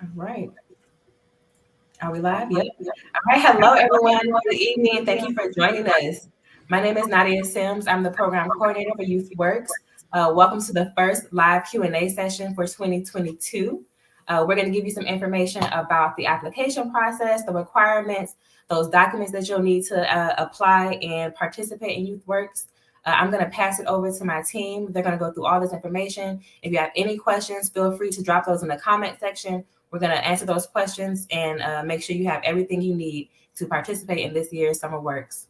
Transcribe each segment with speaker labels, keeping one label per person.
Speaker 1: All right. Are we live? Yep. All right. Hello, everyone. Good evening. Thank you for joining us. My name is Nadia Sims. I'm the program coordinator for YouthWorks. Welcome to the first live Q&A session for 2022. We're going to give you some information about the application process, the requirements, those documents that you'll need to apply and participate in YouthWorks. I'm going to pass it over to my team. They're going to go through all this information. If you have any questions, feel free to drop those in the comment section. We're going to answer those questions and make sure you have everything you need to participate in this year's YouthWorks.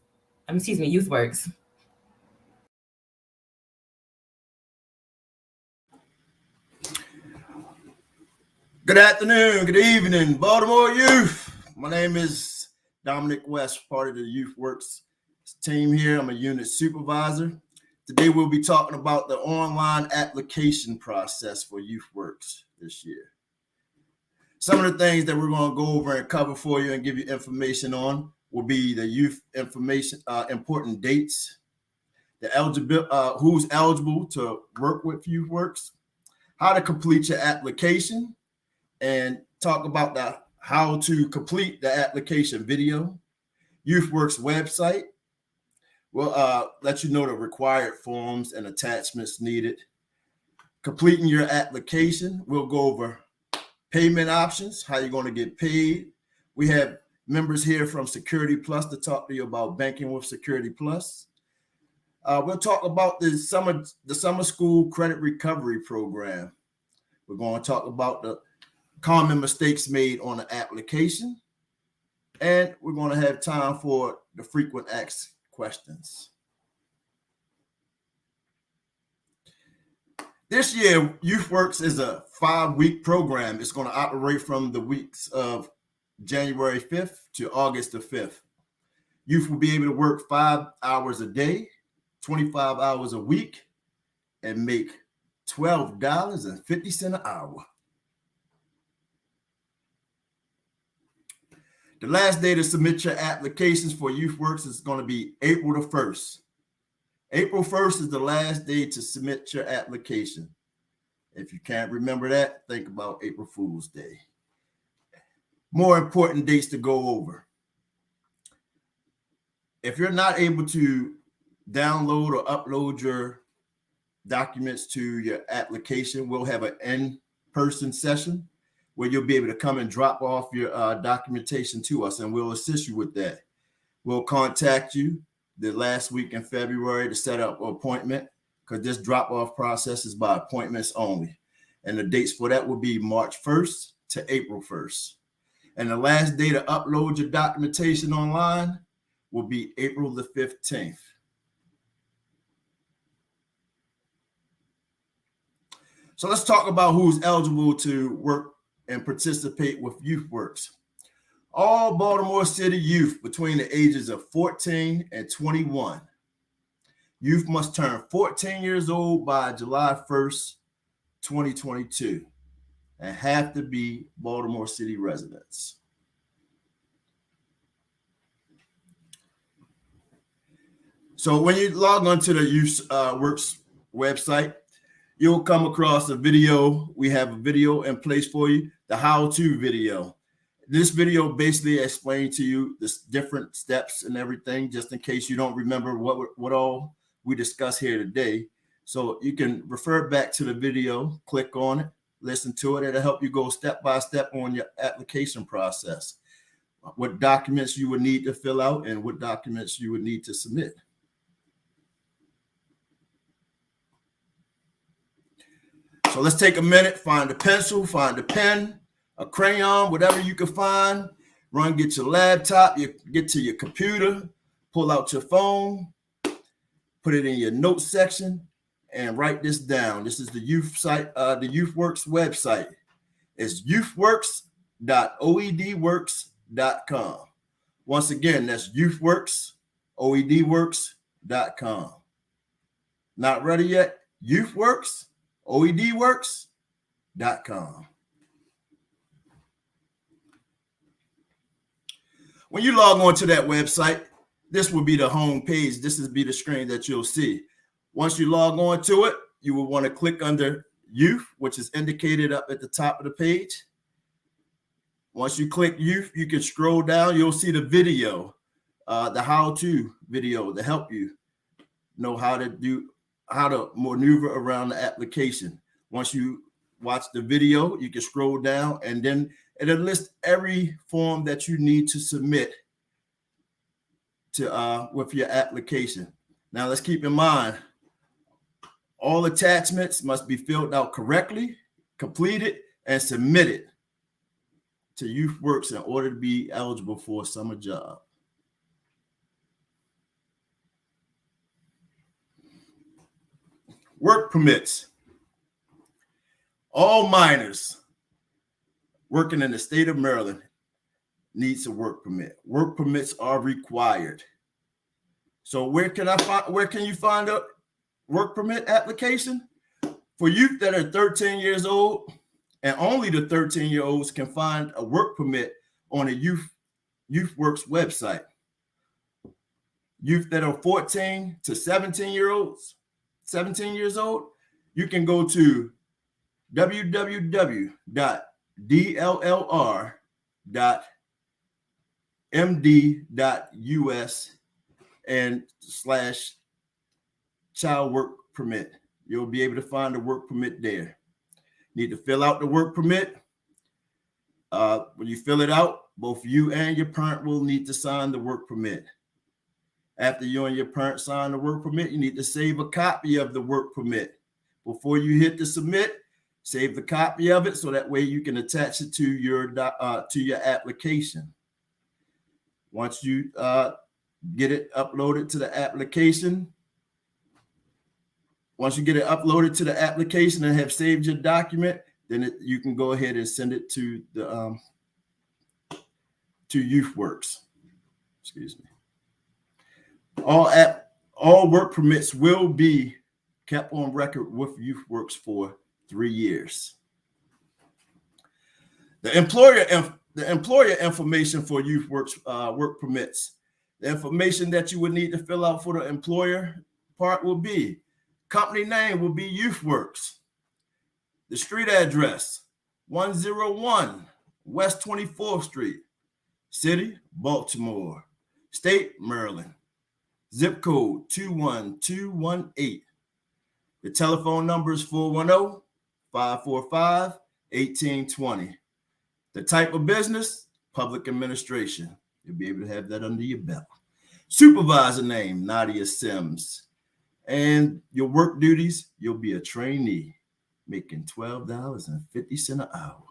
Speaker 2: Good afternoon, good evening, Baltimore youth. My name is Dominic West, part of the YouthWorks team here. I'm a unit supervisor. Today we'll be talking about the online application process for YouthWorks this year. Some of the things that we're going to go over and cover for you and give you information on will be the youth information, important dates, the who's eligible to work with YouthWorks, how to complete your application, and talk about how to complete the application video, YouthWorks website. We'll let you know the required forms and attachments needed. Completing your application, we'll go over payment options, how you're going to get paid. We have members here from Security Plus to talk to you about banking with Security Plus. We'll talk about the summer school credit recovery program. We're going to talk about the common mistakes made on the application, and we're going to have time for the frequent asked questions. This year, YouthWorks is a 5-week program. It's going to operate from the weeks of January 5th to August the 5th. Youth will be able to work 5 hours a day, 25 hours a week, and make $12.50 an hour. The last day to submit your applications for YouthWorks is going to be April the 1st. April 1st is the last day to submit your application. If you can't remember that, think about April Fool's Day. More important dates to go over. If you're not able to download or upload your documents to your application, we'll have an in-person session where you'll be able to come and drop off your documentation to us, and we'll assist you with that. We'll contact you the last week in February to set up an appointment, because this drop-off process is by appointments only. And the dates for that will be March 1st to April 1st. And the last day to upload your documentation online will be April the 15th. So let's talk about who's eligible to work and participate with YouthWorks. All Baltimore City youth between the ages of 14 and 21. Youth must turn 14 years old by July 1st, 2022, and have to be Baltimore City residents. So when you log onto the YouthWorks website, you'll come across a video. We have a video in place for you, the how-to video. This video basically explains to you the different steps and everything, just in case you don't remember what all we discuss here today. So you can refer back to the video, click on it, listen to it. It'll help you go step by step on your application process, what documents you would need to fill out and what documents you would need to submit. So let's take a minute, find a pencil, find a pen, a crayon, whatever you can find. Get your laptop, get to your computer, pull out your phone, put it in your notes section, and write this down. This is the youth site, the YouthWorks website. It's youthworks.oedworks.com. Once again, that's youthworks.oedworks.com. Not ready yet? YouthWorks.oedworks.com. When you log on to that website, this will be the home page. This will be the screen that you'll see. Once you log on to it, you will want to click under Youth, which is indicated up at the top of the page. Once you click youth, you can scroll down. You'll see the video, the how-to video to help you know how to maneuver around the application. Once you watch the video, you can scroll down, and then it'll list every form that you need to submit to with your application. Now, let's keep in mind, all attachments must be filled out correctly, completed, and submitted to YouthWorks in order to be eligible for a summer job. Work permits. All minors working in the state of Maryland needs a work permit. Work permits are required. So where can you find a work permit application? For youth that are 13 years old, and only the 13-year-olds can find a work permit on a YouthWorks website. Youth that are 14 to 17 years old, you can go to www.dllr.md.us and /child work permit. You'll be able to find a work permit there. Need to fill out the work permit. When you fill it out, both you and your parent will need to sign the work permit. After you and your parent sign the work permit, you need to save a copy of the work permit. Before you hit the submit, save the copy of it so that way you can attach it to your application. Once you get it uploaded to the application, and have saved your document, then you can go ahead and send it to the to YouthWorks. Excuse me. All work permits will be kept on record with YouthWorks for 3 years. The employer information for YouthWorks work permits. The information that you would need to fill out for the employer part will be: company name will be YouthWorks. The street address, 101 West 24th Street. City, Baltimore. State, Maryland. Zip code, 21218. The telephone number is 410-545-1820. The type of business, public administration. You'll be able to have that under your belt. Supervisor name, Nadia Sims. And your work duties, you'll be a trainee, making $12.50 an hour.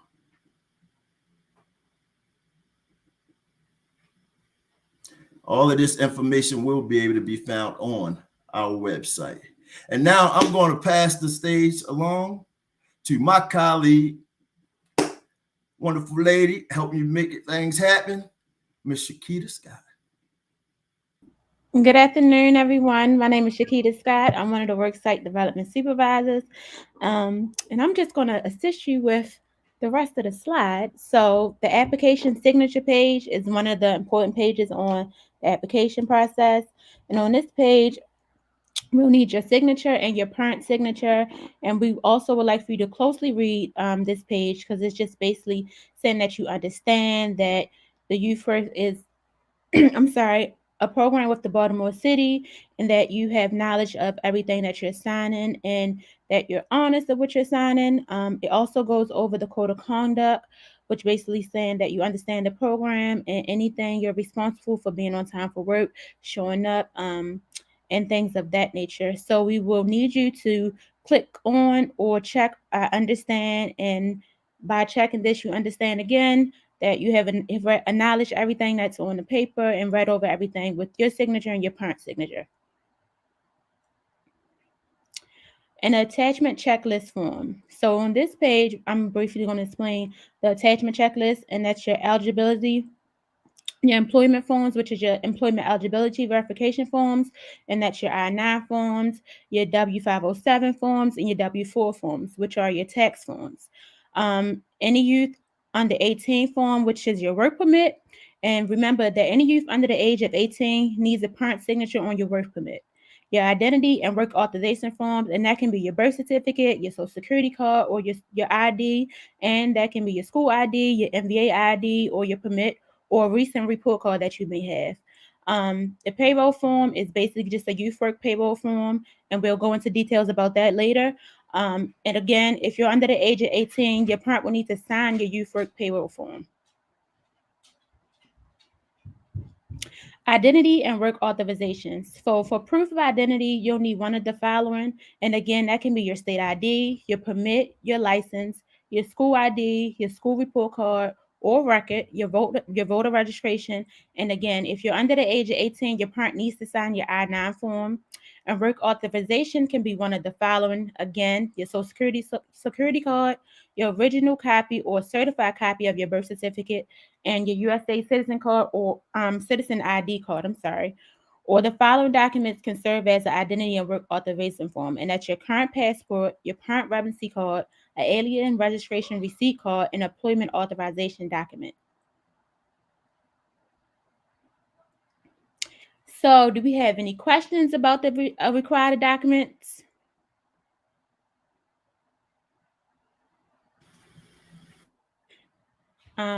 Speaker 2: All of this information will be able to be found on our website. And now I'm going to pass the stage along to my colleague, wonderful lady, helping you make things happen, Miss Shakita Scott.
Speaker 3: Good afternoon, everyone. My name is Shakita Scott. I'm one of the worksite development supervisors. And I'm just going to assist you with the rest of the slide. So the application signature page is one of the important pages on the application process. And on this page, we'll need your signature and your parent signature. And we also would like for you to closely read this page, because it's just basically saying that you understand that the YouthWorks is a program with the Baltimore City, and that you have knowledge of everything that you're signing and that you're honest of what you're signing. It also goes over the code of conduct, which basically saying that you understand the program and anything you're responsible for, being on time for work, showing up, and things of that nature. So we will need you to click on or check I understand, and by checking this, you understand again that you have acknowledged everything that's on the paper and read over everything with your signature and your parent signature. An attachment checklist form. So on this page, I'm briefly going to explain the attachment checklist, and that's your eligibility, your employment forms, which is your employment eligibility verification forms, and that's your I-9 forms, your W-507 forms, and your W-4 forms, which are your tax forms. Any youth under 18 form, which is your work permit. And remember that any youth under the age of 18 needs a parent signature on your work permit. your identity and work authorization forms, and that can be your birth certificate, your social security card, or your ID, and that can be your school ID, your MVA ID, or your permit, or a recent report card that you may have. The payroll form is basically just a YouthWorks payroll form, and we'll go into details about that later. And again, if you're under the age of 18, your parent will need to sign your YouthWorks payroll form. Identity and work authorizations. So for proof of identity, you'll need one of the following. And again, that can be your state ID, your permit, your license, your school ID, your school report card or record, your voter registration. And again, if you're under the age of 18, your parent needs to sign your I-9 form. And work authorization can be one of the following. Again, your social security card, your original copy or certified copy of your birth certificate, and your USA citizen card or citizen ID card, or the following documents can serve as an identity and work authorization form, and that's your current passport, your parent residency card, an alien registration receipt card, and employment authorization document. So do we have any questions about the required documents?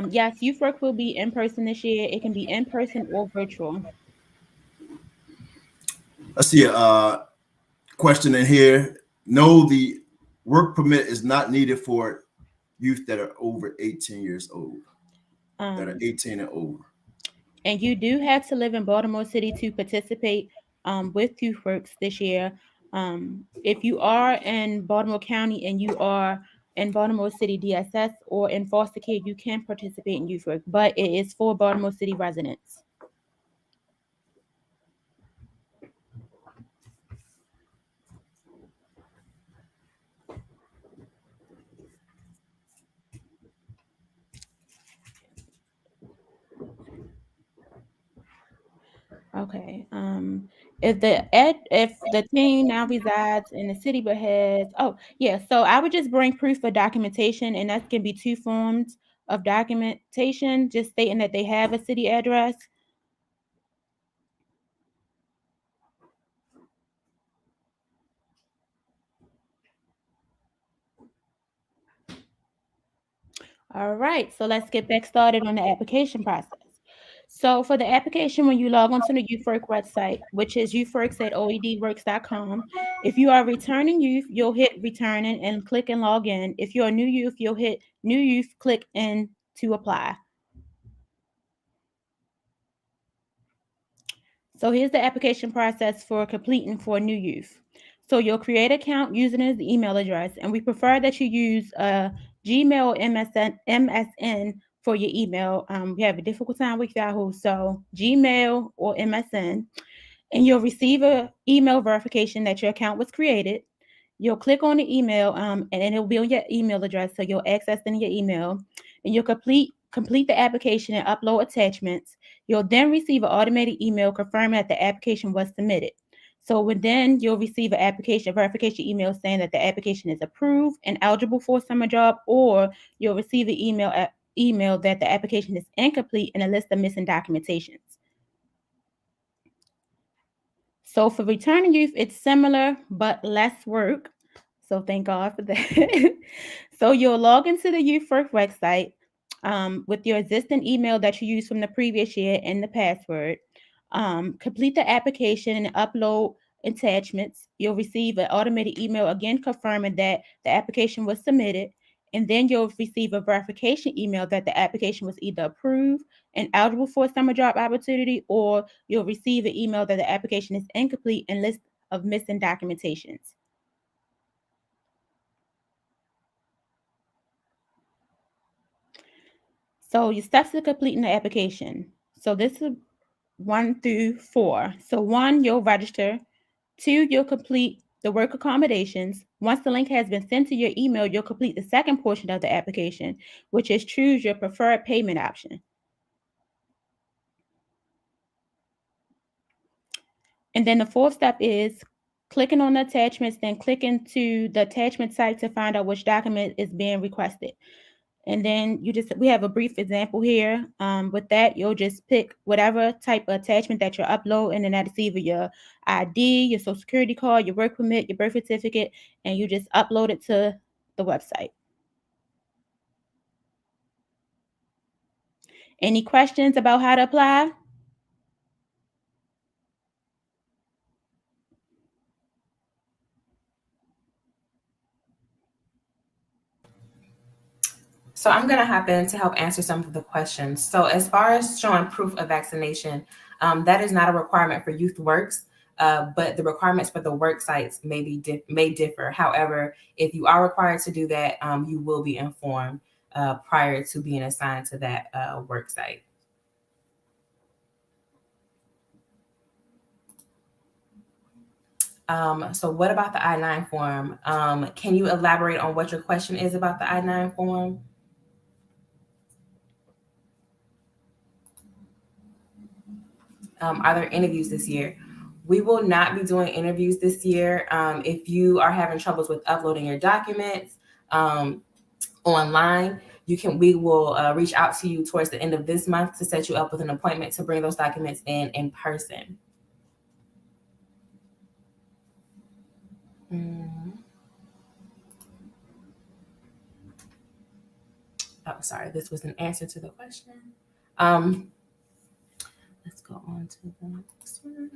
Speaker 3: Yes, YouthWorks will be in person this year. It can be in person or virtual.
Speaker 2: I see a question in here. No, the work permit is not needed for youth that are over 18 years old, that are 18 and over.
Speaker 3: And you do have to live in Baltimore City to participate with YouthWorks this year. If you are in Baltimore County and you are in Baltimore City DSS or in foster care, you can participate in YouthWorks, but it is for Baltimore City residents. Okay. If the teen now resides in the city but has so I would just bring proof of documentation, and that can be 2 forms of documentation, just stating that they have a city address. All right, so let's get back started on the application process. So for the application, when you log onto the YouthWorks website, which is youthworks@oedworks.com, if you are returning youth, you'll hit returning and click and log in. If you're a new youth, you'll hit new youth, click in to apply. So here's the application process for completing for new youth. So you'll create an account using his email address, and we prefer that you use Gmail or MSN for your email. We have a difficult time with Yahoo, so Gmail or MSN, and you'll receive an email verification that your account was created. You'll click on the email, and then it'll be on your email address, so you'll access in your email, and you'll complete the application and upload attachments. You'll then receive an automated email confirming that the application was submitted. So then you'll receive a verification email saying that the application is approved and eligible for a summer job, or you'll receive an email that the application is incomplete and a list of missing documentations. So for returning youth, it's similar but less work. So thank God for that. So you'll log into the YouthWorks website with your existing email that you used from the previous year and the password. Complete the application and upload attachments. You'll receive an automated email again confirming that the application was submitted. And then you'll receive a verification email that the application was either approved and eligible for a summer job opportunity, or you'll receive an email that the application is incomplete and list of missing documentations. So your steps to completing the application. So this is 1 through 4. So 1, you'll register. 2, you'll complete the work accommodations. Once the link has been sent to your email, you'll complete the second portion of the application, which is choose your preferred payment option. And then the 4th step is clicking on the attachments, then clicking to the attachment site to find out which document is being requested. And then we have a brief example here. With that, you'll just pick whatever type of attachment that you're uploading, and that's either your ID, your social security card, your work permit, your birth certificate, and you just upload it to the website. Any questions about how to apply?
Speaker 1: So I'm going to hop in to help answer some of the questions. So as far as showing proof of vaccination, that is not a requirement for YouthWorks, but the requirements for the work sites may differ. However, if you are required to do that, you will be informed prior to being assigned to that work site. So what about the I-9 form? Can you elaborate on what your question is about the I-9 form? Are there interviews this year? We will not be doing interviews this year. If you are having troubles with uploading your documents online, we will reach out to you towards the end of this month to set you up with an appointment to bring those documents in person. Oh, sorry, this was an answer to the question. Let's go on to the next one.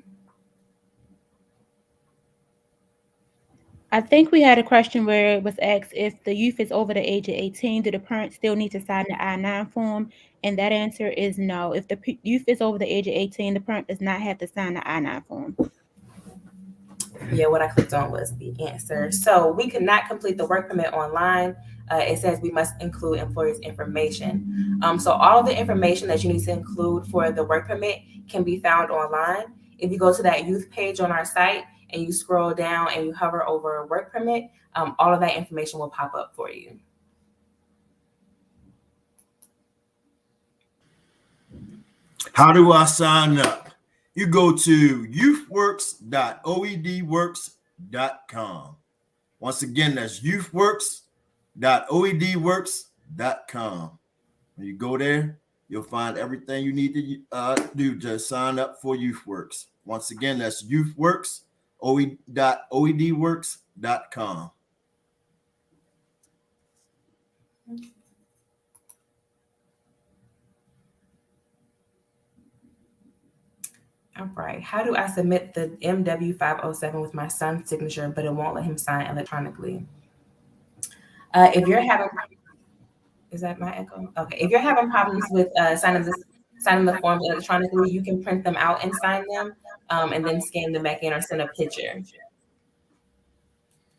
Speaker 3: I think we had a question where it was asked if the youth is over the age of 18, do the parents still need to sign the I-9 form? And that answer is no. If the youth is over the age of 18, the parent does not have to sign the I-9 form.
Speaker 1: Yeah, what I clicked on was the answer. So we could not complete the work permit online. It says we must include employer's information. So all of the information that you need to include for the work permit can be found online. If you go to that youth page on our site and you scroll down and you hover over work permit, all of that information will pop up for you.
Speaker 2: How do I sign up? You go to youthworks.oedworks.com. Once again, that's youthworks.oedworks.com. When you go there, you'll find everything you need to do to sign up for YouthWorks. Once again, that's youthworks.oedworks.com.
Speaker 1: All right. How do I submit the MW507 with my son's signature, but it won't let him sign electronically? If you're having, is that my echo? Okay. If you're having problems with signing the forms electronically, you can print them out and sign them, and then scan them back in or send a picture.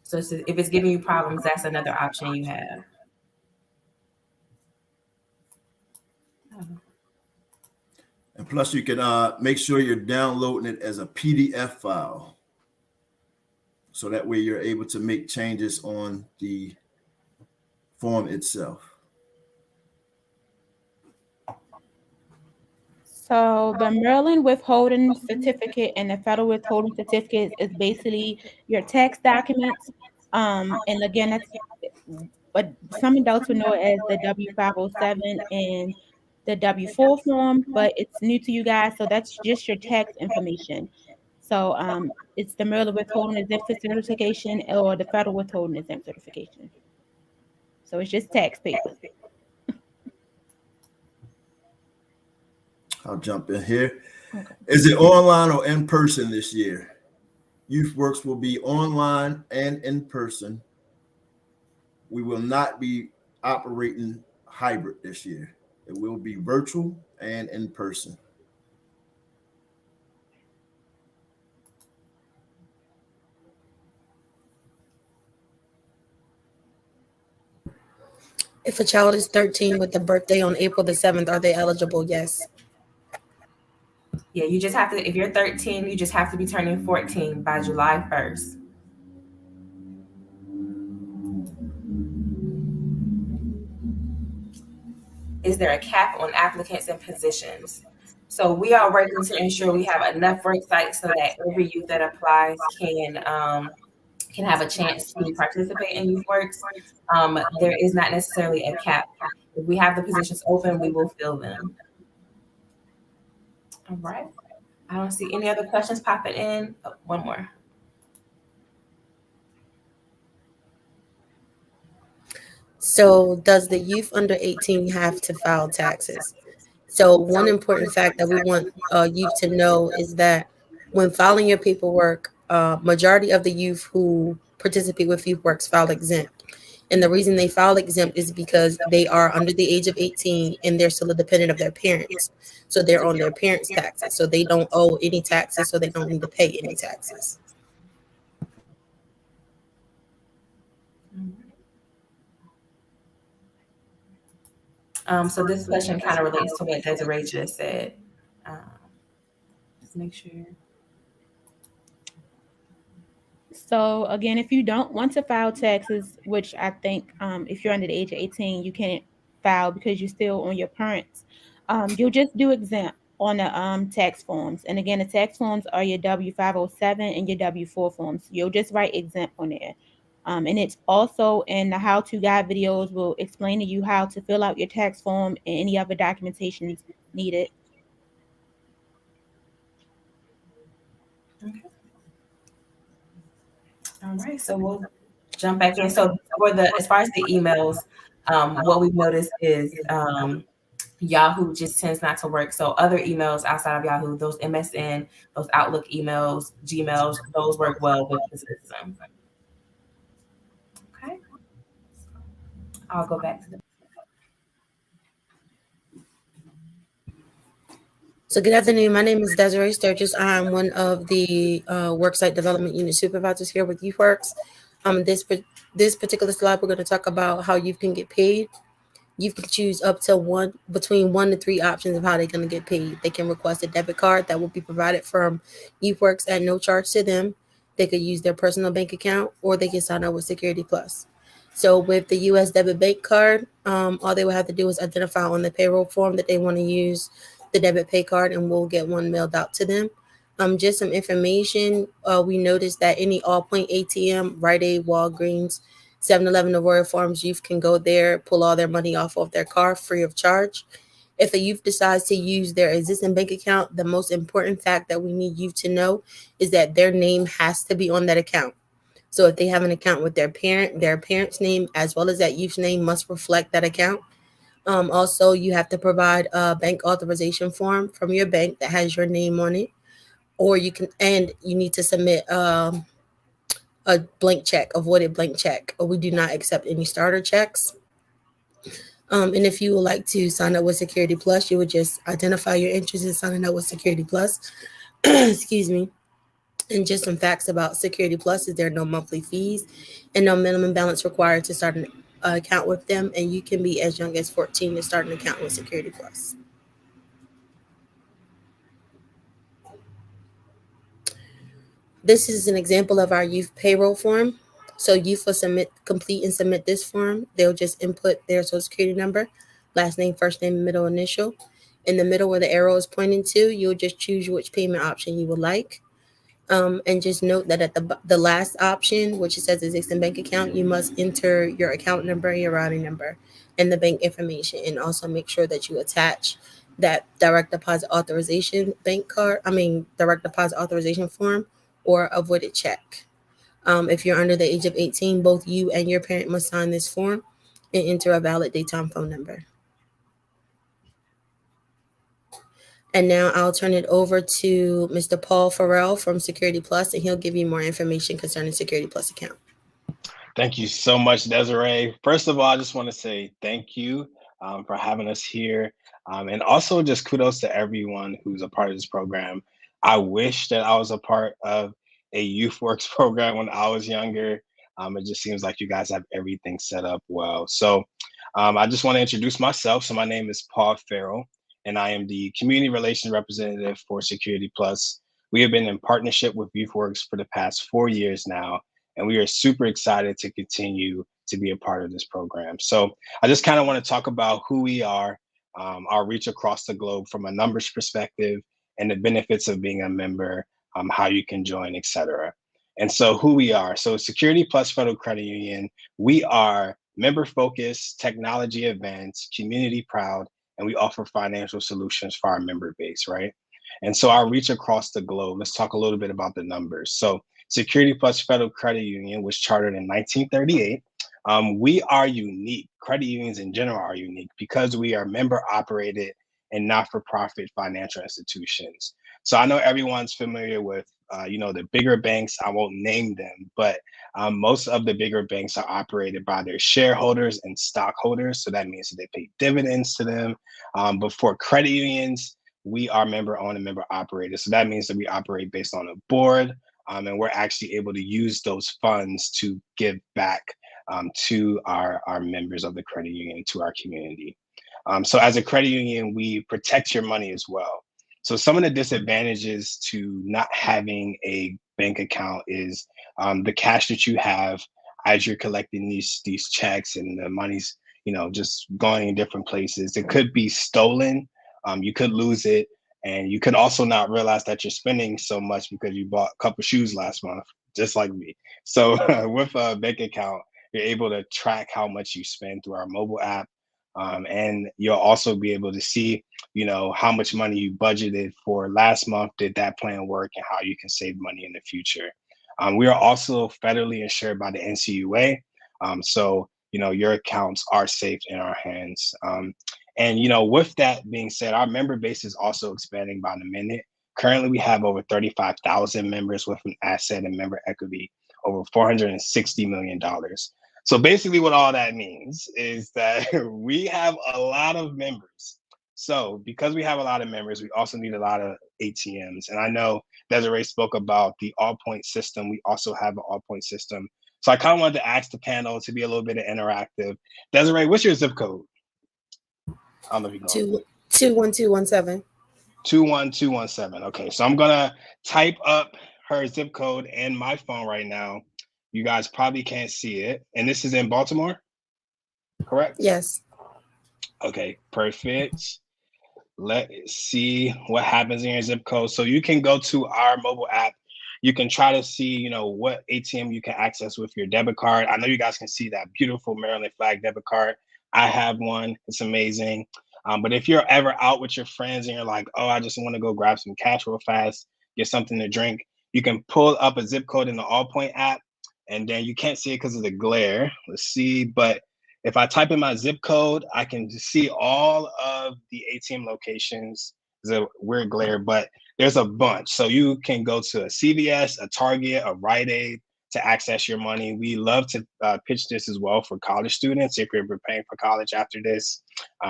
Speaker 1: So if it's giving you problems, that's another option you have.
Speaker 2: And plus, you can make sure you're downloading it as a PDF file. So that way you're able to make changes on the form itself.
Speaker 3: So the Maryland withholding certificate and the federal withholding certificate is basically your tax documents. And again, that's what some adults would know as the W507 and the W4 form, but it's new to you guys, so that's just your tax information. So it's the Maryland withholding exempt certification or the federal withholding exempt certification. So it's just tax papers.
Speaker 2: I'll jump in here. Okay. Is it online or in person this year? YouthWorks will be online and in person. We will not be operating hybrid this year. It will be virtual and in person.
Speaker 4: If a child is 13 with a birthday on April the 7th, are they eligible? Yes.
Speaker 1: Yeah, you just have to, if you're 13, you just have to be turning 14 by July 1st. Is there a cap on applicants and positions? So we are working to ensure we have enough work sites so that every youth that applies can can have a chance to participate in YouthWorks. There is not necessarily a cap. If we have the positions open, we will fill them. All right. I don't see any other questions popping in. Oh, one more.
Speaker 4: So does the youth under 18 have to file taxes? So one important fact that we want youth to know is that when filing your paperwork, majority of the youth who participate with YouthWorks file exempt. And the reason they file exempt is because they are under the age of 18 and they're still a dependent of their parents. So they're on their parents' taxes. So they don't owe any taxes, so they don't need to pay any taxes.
Speaker 1: So this question kind of relates to what Desiree just said. Just make sure.
Speaker 3: So again, if you don't want to file taxes, which I think if you're under the age of 18, you can't file because you're still on your parents, you'll just do exempt on the tax forms. And again, the tax forms are your W-507 and your W-4 forms. You'll just write exempt on there. And it's also in the how-to guide videos will explain to you how to fill out your tax form and any other documentation needed.
Speaker 1: Okay. All right, so we'll jump back in. So as far as the emails, what we've noticed is Yahoo just tends not to work. So other emails outside of Yahoo, those MSN, those Outlook emails, Gmails, those work well with the system. Okay. I'll go back to the.
Speaker 4: So good afternoon. My name is Desiree Sturgis. I'm one of the Worksite Development Unit Supervisors here with YouthWorks. This particular slide, we're going to talk about how you can get paid. You can choose up to between 1 to 3 options of how they're going to get paid. They can request a debit card that will be provided from YouthWorks at no charge to them. They could use their personal bank account, or they can sign up with Security Plus. So with the U.S. debit bank card, all they will have to do is identify on the payroll form that they want to use the debit pay card, and we'll get one mailed out to them. Just some information. We noticed that any Allpoint ATM, Rite Aid, Walgreens, 7-Eleven, or Royal Farms youth can go there, pull all their money off of their car free of charge. If a youth decides to use their existing bank account, the most important fact that we need youth to know is that their name has to be on that account. So if they have an account with their parent's name as well as that youth's name must reflect that account. Also, you have to provide a bank authorization form from your bank that has your name on it, or you need to submit a blank check, a voided blank check. We do not accept any starter checks. And if you would like to sign up with Security Plus, you would just identify your interest in signing up with Security Plus. Excuse me. And just some facts about Security Plus is there are no monthly fees and no minimum balance required to start an account with them. And you can be as young as 14 to start an account with Security Plus. This is an example of our youth payroll form. So youth will complete and submit this form. They'll just input their social security number, last name, first name, middle initial. In the middle where the arrow is pointing to, you'll just choose which payment option you would like. And just note that at the last option, which it says existing bank account, you must enter your account number, your routing number, and the bank information. And also make sure that you attach that direct deposit authorization form or a voided check. If you're under the age of 18, both you and your parent must sign this form and enter a valid daytime phone number. And now I'll turn it over to Mr. Paul Farrell from Security Plus, and he'll give you more information concerning Security Plus account.
Speaker 5: Thank you so much, Desiree. First of all, I just want to say thank you for having us here. And also just kudos to everyone who's a part of this program. I wish that I was a part of a YouthWorks program when I was younger. It just seems like you guys have everything set up well. So I just want to introduce myself. So my name is Paul Farrell, and I am the Community Relations Representative for Security Plus. We have been in partnership with YouthWorks for the past 4 years now, and we are super excited to continue to be a part of this program. So I just kind of want to talk about who we are, our reach across the globe from a numbers perspective, and the benefits of being a member, how you can join, etc. And so who we are. So Security Plus Federal Credit Union, we are member focused, technology advanced, community proud, and we offer financial solutions for our member base, right? And so our reach across the globe, let's talk a little bit about the numbers. So Security Plus Federal Credit Union was chartered in 1938. We are unique. Credit unions in general are unique because we are member operated and not-for-profit financial institutions. So I know everyone's familiar with, the bigger banks. I won't name them, but most of the bigger banks are operated by their shareholders and stockholders. So that means that they pay dividends to them. But for credit unions, we are member owned and member operated. So that means that we operate based on a board, and we're actually able to use those funds to give back to our members of the credit union, to our community. So as a credit union, we protect your money as well. So some of the disadvantages to not having a bank account is the cash that you have as you're collecting these checks, and the money's just going in different places. It could be stolen. You could lose it, and you could also not realize that you're spending so much because you bought a couple shoes last month, just like me. So with a bank account, you're able to track how much you spend through our mobile app. And you'll also be able to see, how much money you budgeted for last month. Did that plan work, and how you can save money in the future? We are also federally insured by the NCUA. So, your accounts are safe in our hands. And, with that being said, our member base is also expanding by the minute. Currently, we have over 35,000 members with an asset and member equity over $460 million. So basically what all that means is that we have a lot of members. So because we have a lot of members, we also need a lot of ATMs. And I know Desiree spoke about the all-point system. We also have an all-point system. So I kind of wanted to ask the panel to be a little bit interactive. Desiree, what's your zip code? I don't know if you know.
Speaker 4: 21217.
Speaker 5: 21217. Okay, so I'm gonna type up her zip code in my phone right now. You guys probably can't see it. And this is in Baltimore, correct?
Speaker 4: Yes.
Speaker 5: Okay, perfect. Let's see what happens in your zip code. So you can go to our mobile app. You can try to see, what ATM you can access with your debit card. I know you guys can see that beautiful Maryland flag debit card. I have one. It's amazing. But if you're ever out with your friends and you're like, oh, I just want to go grab some cash real fast, get something to drink, you can pull up a zip code in the Allpoint app, and then you can't see it because of the glare. Let's see. But if I type in my zip code, I can see all of the ATM locations. There's a weird glare, but there's a bunch. So you can go to a CVS, a Target, a Rite Aid to access your money. We love to pitch this as well for college students. If you're preparing for college after this,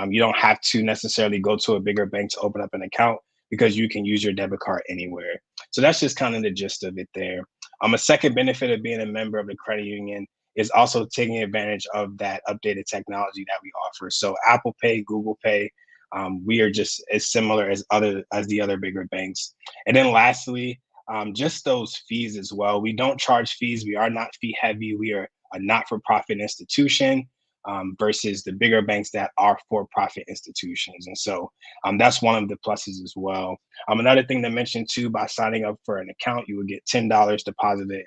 Speaker 5: you don't have to necessarily go to a bigger bank to open up an account, because you can use your debit card anywhere. So that's just kind of the gist of it there. A second benefit of being a member of the credit union is also taking advantage of that updated technology that we offer. So Apple Pay, Google Pay, we are just as similar as the other bigger banks. And then lastly, just those fees as well. We don't charge fees. We are not fee heavy. We are a not-for-profit institution versus the bigger banks that are for-profit institutions. And so that's one of the pluses as well. Another thing to mention too, by signing up for an account, you will get $10 deposited.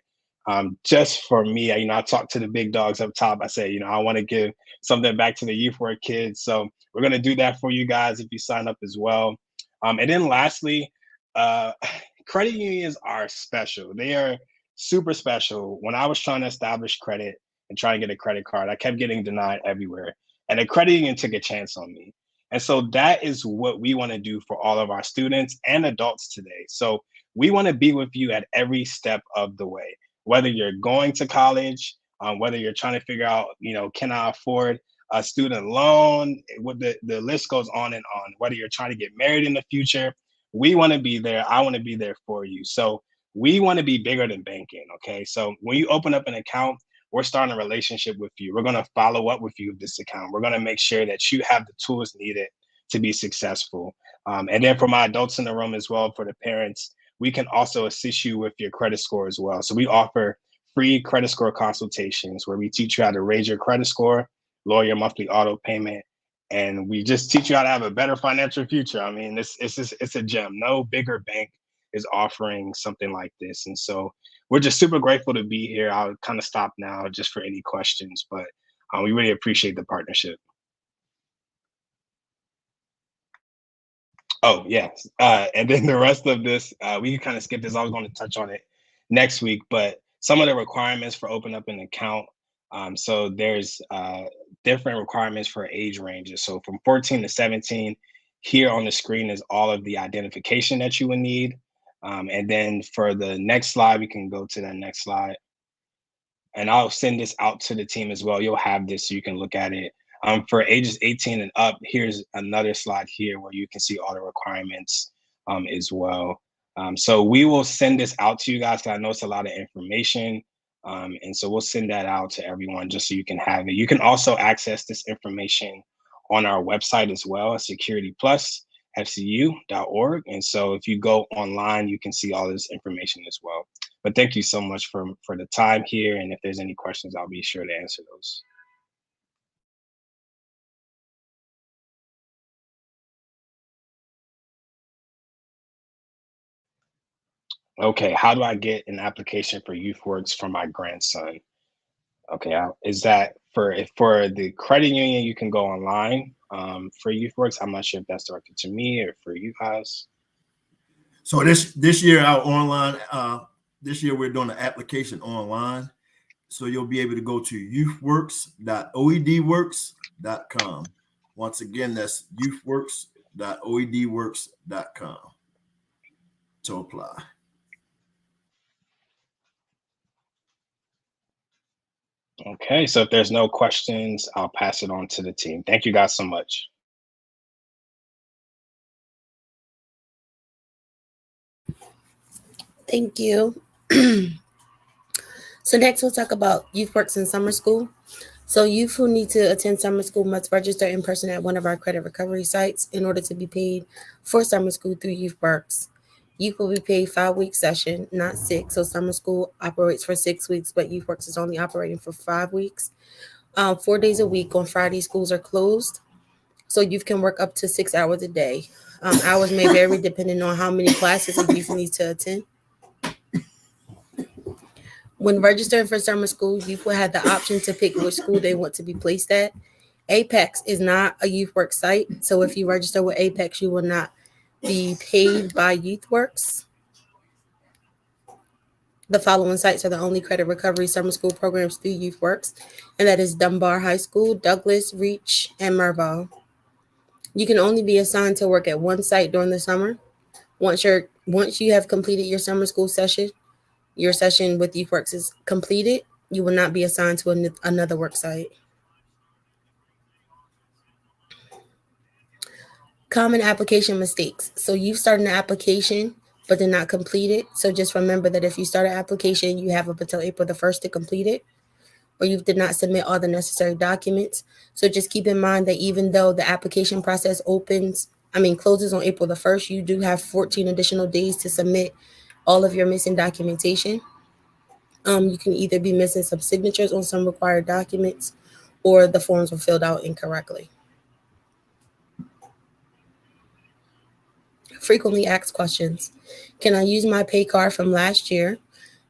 Speaker 5: Just for me, I talk to the big dogs up top. I say, I want to give something back to the YouthWorks kids. So we're going to do that for you guys if you sign up as well. And then lastly, credit unions are special. They are super special. When I was trying to establish credit and trying to get a credit card, I kept getting denied everywhere. And the credit union took a chance on me. And so that is what we want to do for all of our students and adults today. So we want to be with you at every step of the way. Whether you're going to college, whether you're trying to figure out, can I afford a student loan? The list goes on and on. Whether you're trying to get married in the future, we want to be there. I want to be there for you. So we want to be bigger than banking, okay? So when you open up an account, we're starting a relationship with you. We're going to follow up with you with this account. We're going to make sure that you have the tools needed to be successful. And then for my adults in the room as well, for the parents, we can also assist you with your credit score as well. So we offer free credit score consultations where we teach you how to raise your credit score, lower your monthly auto payment, and we just teach you how to have a better financial future. I mean, it's a gem. No bigger bank is offering something like this. And so we're just super grateful to be here. I'll kind of stop now just for any questions, but we really appreciate the partnership. Oh, yes. And then the rest of this, we can kind of skip this. I was going to touch on it next week, but some of the requirements for opening up an account. So there's different requirements for age ranges. So from 14 to 17, here on the screen is all of the identification that you would need. And then for the next slide, we can go to that next slide. And I'll send this out to the team as well. You'll have this so you can look at it. For ages 18 and up, here's another slide here where you can see all the requirements as well. So we will send this out to you guys, because I know it's a lot of information. And so we'll send that out to everyone just so you can have it. You can also access this information on our website as well, securityplusfcu.org. And so if you go online, you can see all this information as well. But thank you so much for the time here. And if there's any questions, I'll be sure to answer those. Okay, how do I get an application for YouthWorks for my grandson? Okay, is that for the credit union? You can go online for YouthWorks. I'm not sure if that's directed to me or for you guys.
Speaker 2: So this year, our online, this year we're doing the application online. So you'll be able to go to youthworks.oedworks.com. Once again, that's youthworks.oedworks.com to apply.
Speaker 5: Okay, so if there's no questions, I'll pass it on to the team. Thank you guys so much.
Speaker 4: Thank you. So next we'll talk about YouthWorks in summer school. So youth who need to attend summer school must register in person at one of our credit recovery sites in order to be paid for summer school through YouthWorks. Youth will be paid 5-week session, not 6. So summer school operates for 6 weeks, but YouthWorks is only operating for 5 weeks. 4 days a week. On Friday, schools are closed, so youth can work up to 6 hours a day. Hours may vary depending on how many classes a youth needs to attend. When registering for summer school, youth will have the option to pick which school they want to be placed at. Apex is not a YouthWorks site, so if you register with Apex, you will not be paid by YouthWorks. The following sites are the only credit recovery summer school programs through YouthWorks, and that is Dunbar High School, Douglas, Reach, and Merville. You can only be assigned to work at one site during the summer. Once you have completed your summer school session, your session with YouthWorks is completed, you will not be assigned to another work site. Common application mistakes. So you've started an application but did not complete it. So just remember that if you start an application, you have up until April the 1st to complete it, or you did not submit all the necessary documents. So just keep in mind that even though the application process closes on April the 1st, you do have 14 additional days to submit all of your missing documentation. You can either be missing some signatures on some required documents, or the forms were filled out incorrectly. Frequently asked questions. Can I use my pay card from last year?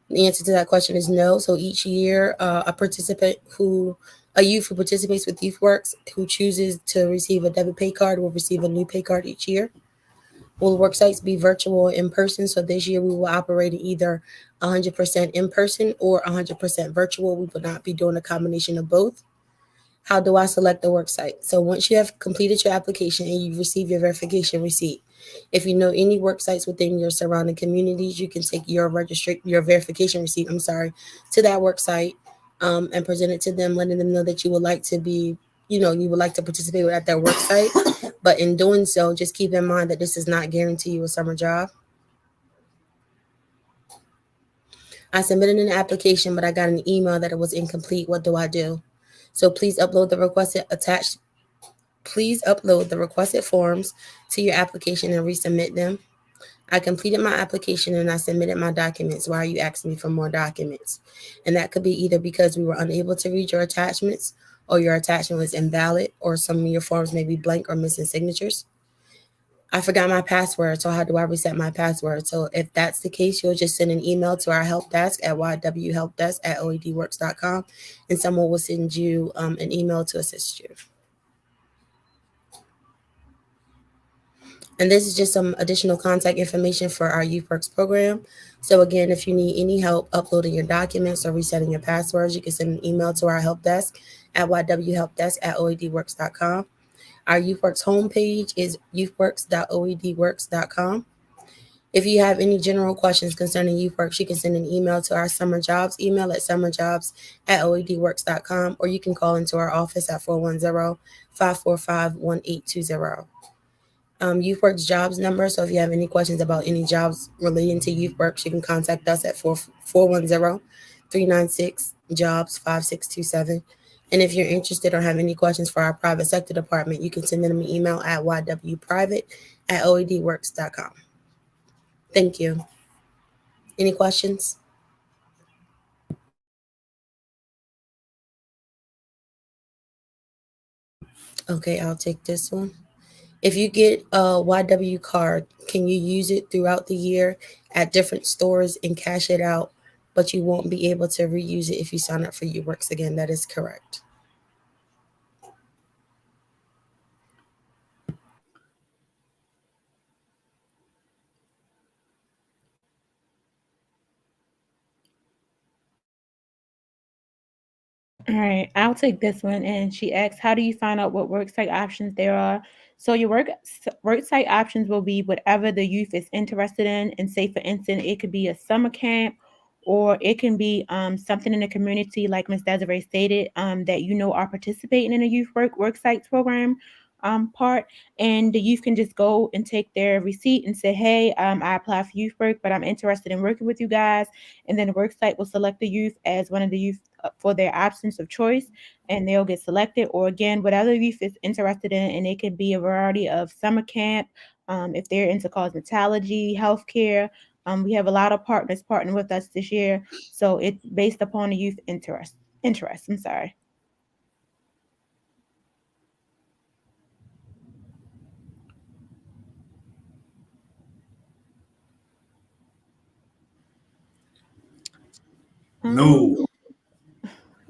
Speaker 4: The answer to that question is no. So each year, a youth who participates with YouthWorks who chooses to receive a debit pay card will receive a new pay card each year. Will work sites be virtual or in person? So this year we will operate either 100% in person or 100% virtual. We will not be doing a combination of both. How do I select the work site? So once you have completed your application and you receive your verification receipt, if you know any work sites within your surrounding communities, you can take your verification receipt, to that work site and present it to them, letting them know that you would like to be, you would like to participate at their work site. But in doing so, just keep in mind that this does not guarantee you a summer job. I submitted an application, but I got an email that it was incomplete. What do I do? So please upload the requested forms to your application and resubmit them. I completed my application and I submitted my documents. Why are you asking me for more documents? And that could be either because we were unable to read your attachments, or your attachment was invalid, or some of your forms may be blank or missing signatures. I forgot my password, so how do I reset my password? So if that's the case, you'll just send an email to our help desk at ywhelpdesk@oedworks.com, and someone will send you an email to assist you. And this is just some additional contact information for our YouthWorks program. So again, if you need any help uploading your documents or resetting your passwords, you can send an email to our help desk at ywhelpdesk@oedworks.com. Our YouthWorks homepage is youthworks.oedworks.com. If you have any general questions concerning YouthWorks, you can send an email to our summer jobs email at summerjobs@oedworks.com, or you can call into our office at 410-545-1820. YouthWorks jobs number. So if you have any questions about any jobs relating to YouthWorks, you can contact us at 410-396-JOBS-5627. And if you're interested or have any questions for our private sector department, you can send them an email at ywprivate@oedworks.com. Thank you. Any questions? Okay, I'll take this one. If you get a YW card, can you use it throughout the year at different stores and cash it out, but you won't be able to reuse it if you sign up for YouthWorks again? That is correct.
Speaker 3: All right, I'll take this one. And she asks, how do you find out what worksite options there are? So your worksite options will be whatever the youth is interested in. And say, for instance, it could be a summer camp, or it can be something in the community, like Ms. Desiree stated, that are participating in a youth worksites program part. And the youth can just go and take their receipt and say, hey, I applied for youth work, but I'm interested in working with you guys. And then the worksite will select the youth as one of the youth for their options of choice, and they'll get selected. Or again, whatever youth is interested in, and it could be a variety of summer camp, if they're into cosmetology, healthcare. We have a lot of partners partnering with us this year, so it's based upon the youth interest. I'm sorry.
Speaker 2: No.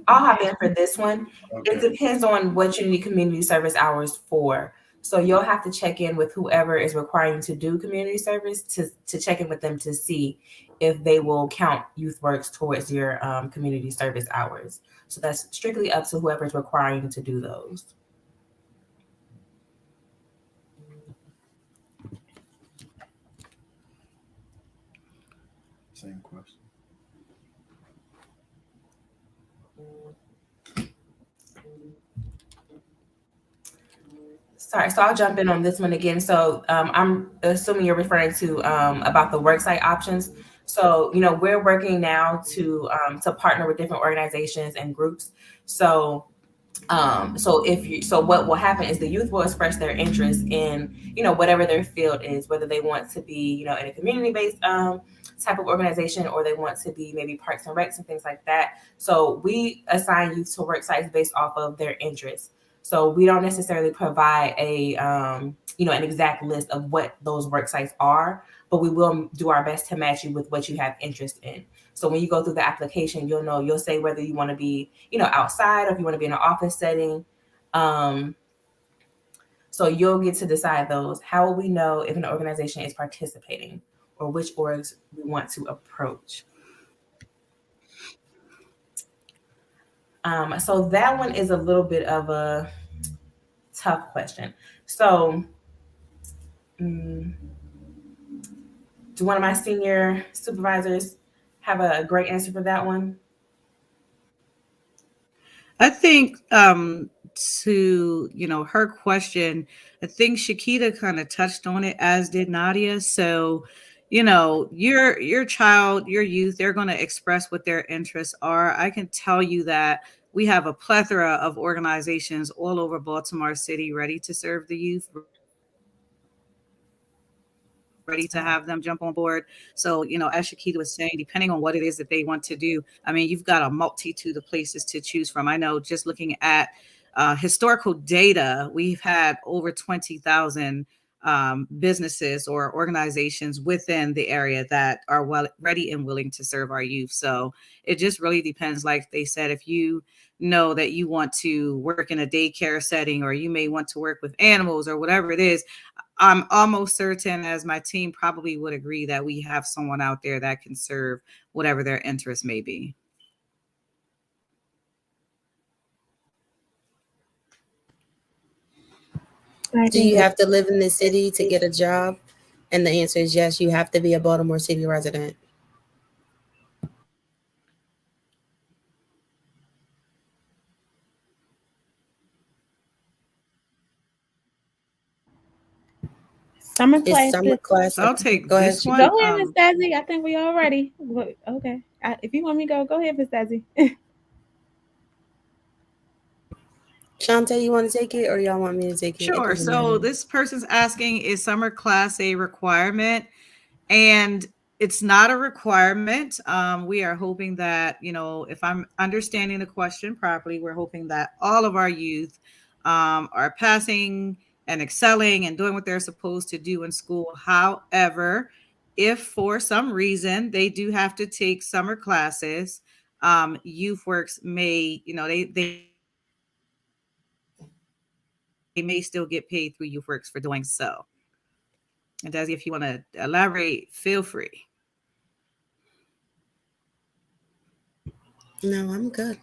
Speaker 1: I'll hop in for this one.
Speaker 2: Okay.
Speaker 1: It depends on what you need community service hours for. So you'll have to check in with whoever is requiring you to do community service to check in with them to see if they will count YouthWorks towards your community service hours. So that's strictly up to whoever is requiring you to do those.
Speaker 2: Same question.
Speaker 1: Sorry, so I'll jump in on this one again. So I'm assuming you're referring to about the worksite options. So we're working now to partner with different organizations and groups. So what will happen is the youth will express their interest in whatever their field is, whether they want to be in a community-based type of organization, or they want to be maybe parks and recs and things like that. So we assign youth to work sites based off of their interests. So we don't necessarily provide a an exact list of what those work sites are, but we will do our best to match you with what you have interest in. So when you go through the application, you'll say whether you want to be outside, or if you want to be in an office setting. So you'll get to decide those. How will we know if an organization is participating, or which orgs we want to approach? So that one is a little bit of a tough question. So do one of my senior supervisors have a great answer for that one?
Speaker 6: I think to her question, I think Shakita kind of touched on it, as did Nadia. So your child, your youth, they're going to express what their interests are. I can tell you that we have a plethora of organizations all over Baltimore City ready to serve the youth, ready to have them jump on board. So, as Shakita was saying, depending on what it is that they want to do, I mean, you've got a multitude of places to choose from. I know, just looking at historical data, we've had over 20,000 businesses or organizations within the area that are well ready and willing to serve our youth. So it just really depends. Like they said, if you know that you want to work in a daycare setting, or you may want to work with animals or whatever it is, I'm almost certain, as my team probably would agree, that we have someone out there that can serve whatever their interest may be.
Speaker 4: Do you have to live in the city to get a job? And the answer is yes, you have to be a Baltimore City resident.
Speaker 3: Summer
Speaker 4: It's
Speaker 3: classes.
Speaker 4: summer class.
Speaker 6: So I'll take
Speaker 4: Go ahead,
Speaker 6: this one.
Speaker 3: Go ahead, Miss Dazzy. I think we all ready. Okay. If you want me to go ahead, Miss Dazzy.
Speaker 4: Shante, you want to take it, or y'all want me to take it?
Speaker 6: Sure. So this person's asking, is summer class a requirement? And it's not a requirement. We are hoping that, if I'm understanding the question properly, we're hoping that all of our youth are passing and excelling and doing what they're supposed to do in school. However, if for some reason they do have to take summer classes, YouthWorks may, they may still get paid through YouthWorks for doing so. And Dazzy, if you want to elaborate, feel free.
Speaker 4: No, I'm good.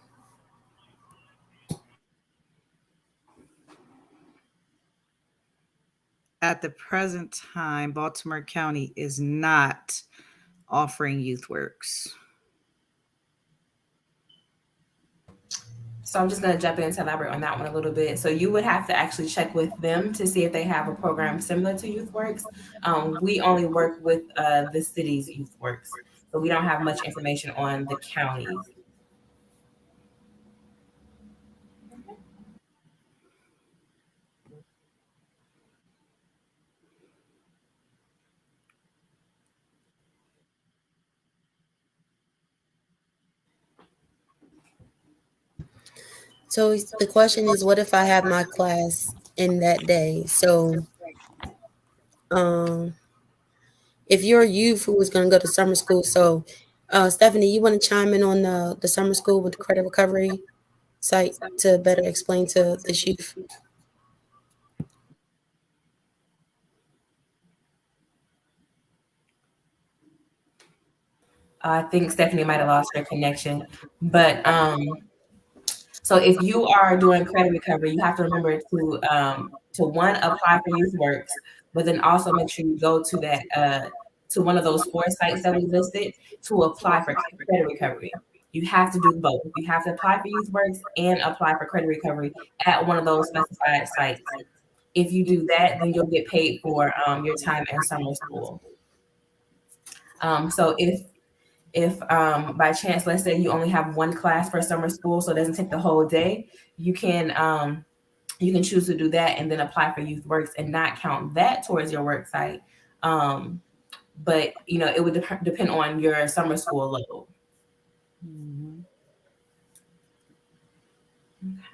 Speaker 6: At the present time, Baltimore County is not offering YouthWorks.
Speaker 1: So I'm just going to jump in to elaborate on that one a little bit. So you would have to actually check with them to see if they have a program similar to YouthWorks. We only work with the city's YouthWorks, so we don't have much information on the counties.
Speaker 4: So the question is, what if I have my class in that day? So, if you're a youth who is going to go to summer school, so Stephanie, you want to chime in on the summer school with the credit recovery site to better explain to this youth?
Speaker 1: I think Stephanie might have lost her connection, but so if you are doing credit recovery, you have to remember to one, apply for YouthWorks, but then also make sure you go to that to one of those 4 sites that we listed to apply for credit recovery. You have to do both. You have to apply for YouthWorks and apply for credit recovery at one of those specified sites. If you do that, then you'll get paid for your time in summer school. So if by chance, let's say you only have one class for summer school, so it doesn't take the whole day, you can choose to do that and then apply for YouthWorks and not count that towards your work site. But it would depend on your summer school load.
Speaker 6: Mm-hmm.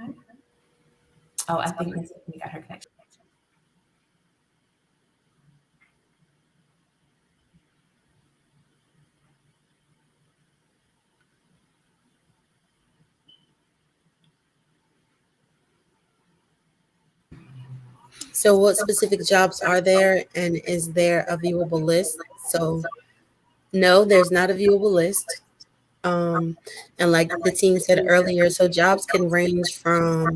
Speaker 1: Okay. Oh, I think we got her connection.
Speaker 4: So what specific jobs are there, and is there a viewable list? So no, there's not a viewable list. And like the team said earlier, so jobs can range from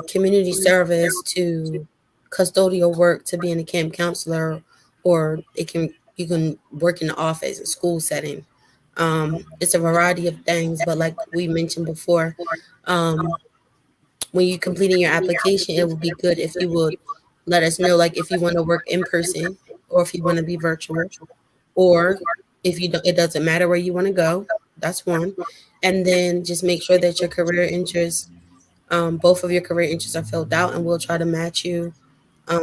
Speaker 4: community service to custodial work to being a camp counselor, or you can work in the office, a school setting. It's a variety of things, but like we mentioned before, when you're completing your application, it would be good if you would let us know, like if you want to work in person or if you want to be virtual, or if you don't, it doesn't matter where you want to go. That's one. And then just make sure that your career interests, both of your career interests are filled out, and we'll try to match you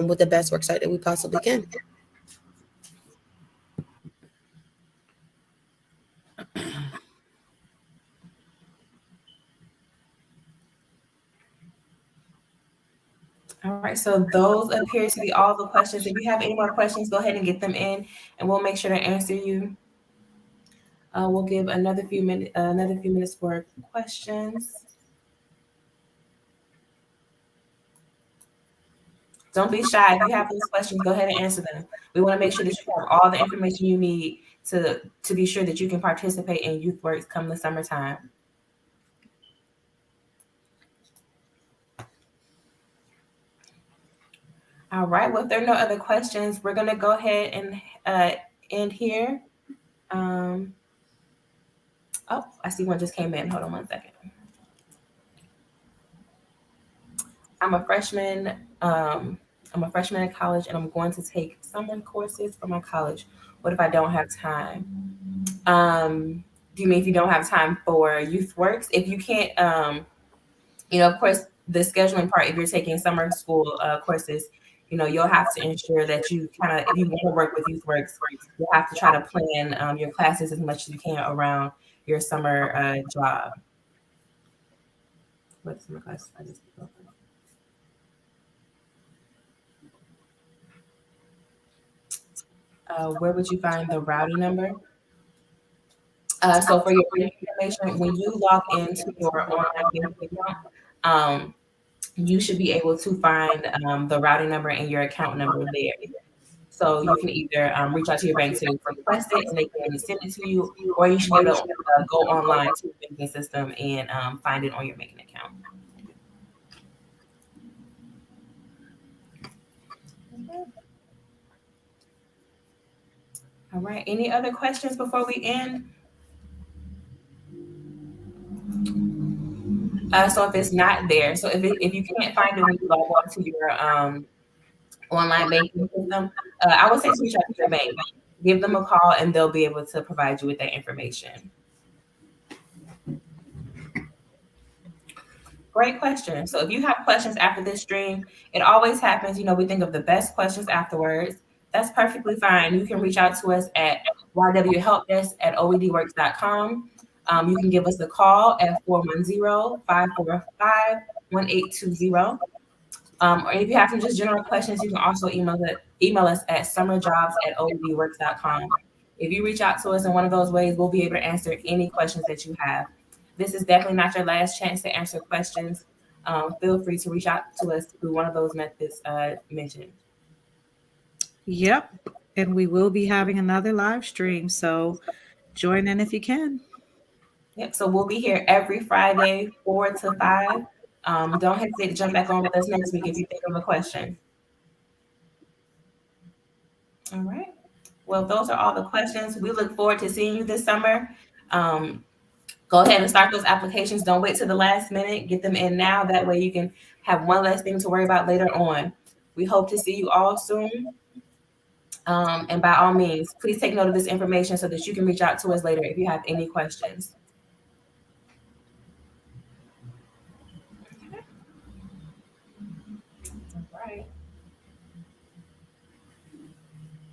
Speaker 4: with the best work site that we possibly can.
Speaker 1: All right, so those appear to be all the questions. If you have any more questions, go ahead and get them in, and we'll make sure to answer you. We'll give another few minutes for questions. Don't be shy. If you have those questions, go ahead and answer them. We want to make sure that you have all the information you need to be sure that you can participate in YouthWorks come the summertime. All right. Well, if there are no other questions, we're going to go ahead and end here. Oh, I see one just came in. Hold on one second. I'm a freshman in college, and I'm going to take summer courses for my college. What if I don't have time? Do you mean if you don't have time for YouthWorks? If you can't, of course, the scheduling part, if you're taking summer school courses, you'll have to ensure that you kind of, if you want to work with YouthWorks, you'll have to try to plan your classes as much as you can around your summer job. What summer class? I just where would you find the routing number? So for your information, when you log into your online banking account, you should be able to find the routing number and your account number there. So you can either reach out to your bank to request it and they can send it to you, or you should be able to go online to the banking system and find it on your banking account. All right. Any other questions before we end? So if it's not there, so if you can't find it when you log on to your online banking system, I would say to reach out to your bank, give them a call, and they'll be able to provide you with that information. Great question. So if you have questions after this stream, it always happens, we think of the best questions afterwards. That's perfectly fine. You can reach out to us at ywhelpdesk@oedworks.com. You can give us a call at 410-545-1820. Or if you have some just general questions, you can also email us at summerjobs@oedworks.com. If you reach out to us in one of those ways, we'll be able to answer any questions that you have. This is definitely not your last chance to answer questions. Feel free to reach out to us through one of those methods mentioned.
Speaker 6: Yep. And we will be having another live stream. So join in if you can.
Speaker 1: Yep. So we'll be here every Friday, 4 to 5. Don't hesitate to jump back on with us next week if you think of a question. All right. Well, those are all the questions. We look forward to seeing you this summer. Go ahead and start those applications. Don't wait till the last minute. Get them in now. That way you can have one less thing to worry about later on. We hope to see you all soon. And by all means, please take note of this information so that you can reach out to us later if you have any questions.